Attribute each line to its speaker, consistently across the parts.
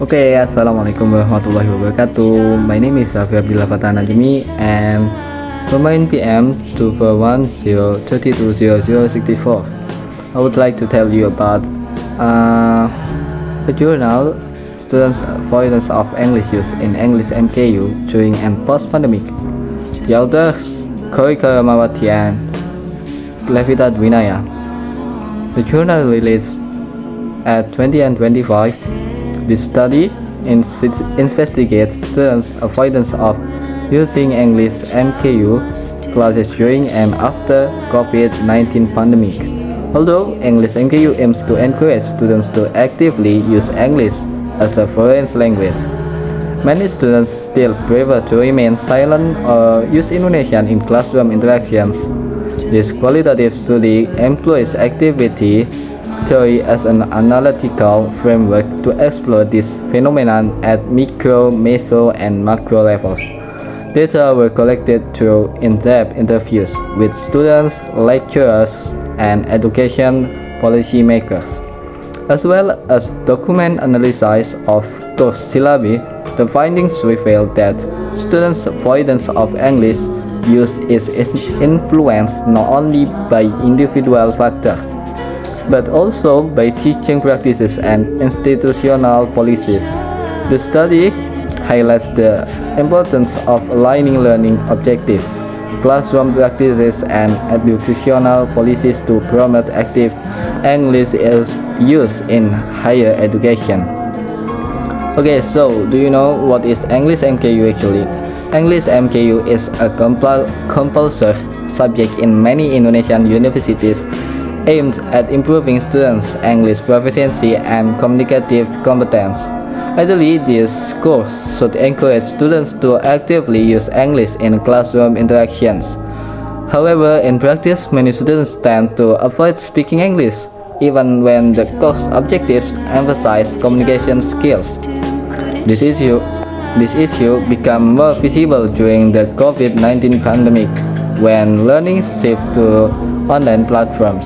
Speaker 1: Assalamualaikum warahmatullahi wabarakatuh. My name is Safi Abdillah Fatah Najmi and domain PM 24103200064. I would like to tell you about the journal Students Avoidance of English Use in English MKU during and post-pandemic. The authors Koika Mawati and Levita Dwinaya. The journal released at 20 and 25. This study investigates students' avoidance of using English MKU classes during and after COVID-19 pandemic. Although English MKU aims to encourage students to actively use English as a foreign language, many students still prefer to remain silent or use Indonesian in classroom interactions. This qualitative study employs activity theory as an analytical framework to explore this phenomenon at micro, meso, and macro levels. Data were collected through in-depth interviews with students, lecturers, and education policymakers, as well as document analysis of course syllabi. The findings revealed that students' avoidance of English use is influenced not only by individual factors, but also by teaching practices and institutional policies. The study highlights the importance of aligning learning objectives, classroom practices, and educational policies to promote active English use in higher education. So do you know what is English MKU actually? English MKU is a compulsory subject in many Indonesian universities aimed at improving students' English proficiency and communicative competence. Ideally, this course should encourage students to actively use English in classroom interactions. However, in practice, many students tend to avoid speaking English, even when the course objectives emphasize communication skills. This issue became more visible during the COVID-19 pandemic, when learning shifted to online platforms.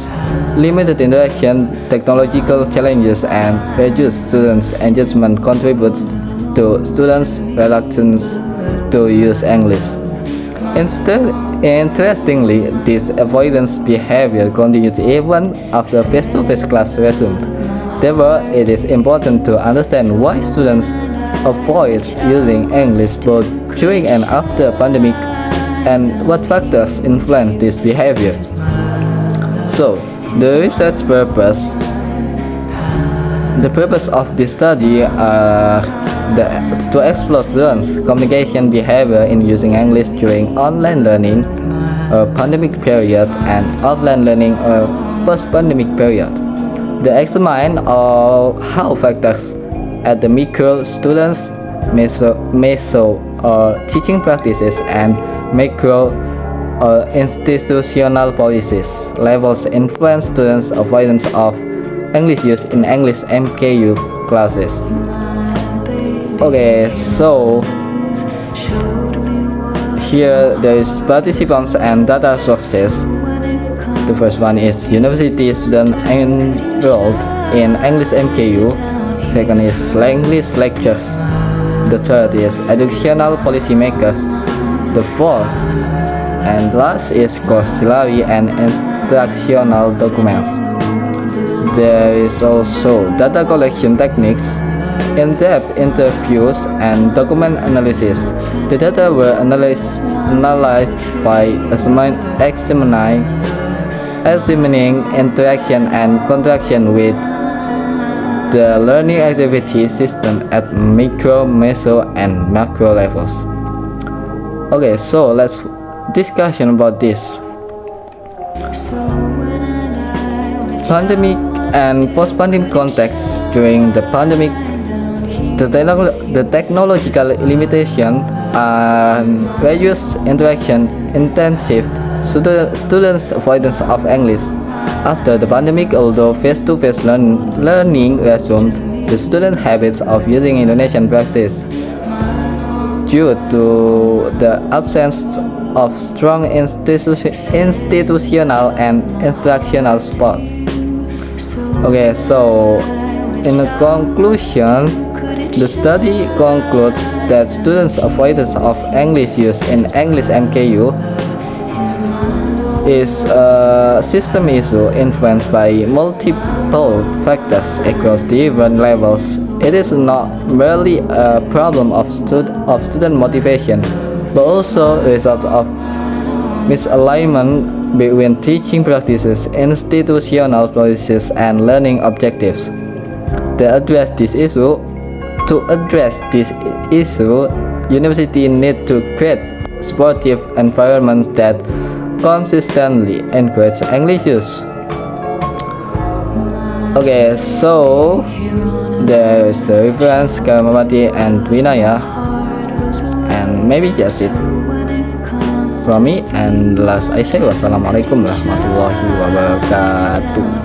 Speaker 1: Limited interaction, technological challenges, and reduced students' engagement contributes to students' reluctance to use English. Interestingly, this avoidance behavior continued even after face-to-face class resumed. Therefore, it is important to understand why students avoid using English both during and after pandemic, and what factors influence this behavior. The research purpose of this study are to explore students' communication behavior in using English during online learning, a pandemic period, and offline learning, or post-pandemic period. They examine how factors at the micro students, meso or teaching practices, and macro or institutional policies levels influence students' avoidance of English use in English MKU classes. So here there is participants and data sources. The first one is university student enrolled in English MKU. Second is English lectures. The third is educational policymakers. The fourth and last is course syllabi and instructional documents. There is also data collection techniques, in-depth interviews, and document analysis. The data were analyzed by examining interaction and contraction with the learning activity system at micro, meso, and macro levels. So let's discussion about this. Pandemic and post-pandemic context. During the pandemic, the technological limitation and reduced interaction intensive students' avoidance of English. After the pandemic, although face-to-face learning resumed, the student habits of using Indonesian practice due to the absence of strong institutional and instructional support. So in conclusion, The study concludes that students' avoidance of English use in English MKU is a system issue influenced by multiple factors across different levels. It is not merely a problem of student motivation, but also a result of misalignment between teaching practices, institutional policies, and learning objectives. To address this issue, universities need to create supportive environments that consistently encourage English use. Okay, so there is the reference Karamawati and Vinaya, and maybe that's it from me. And last I say wassalamualaikum warahmatullahi wabarakatuh.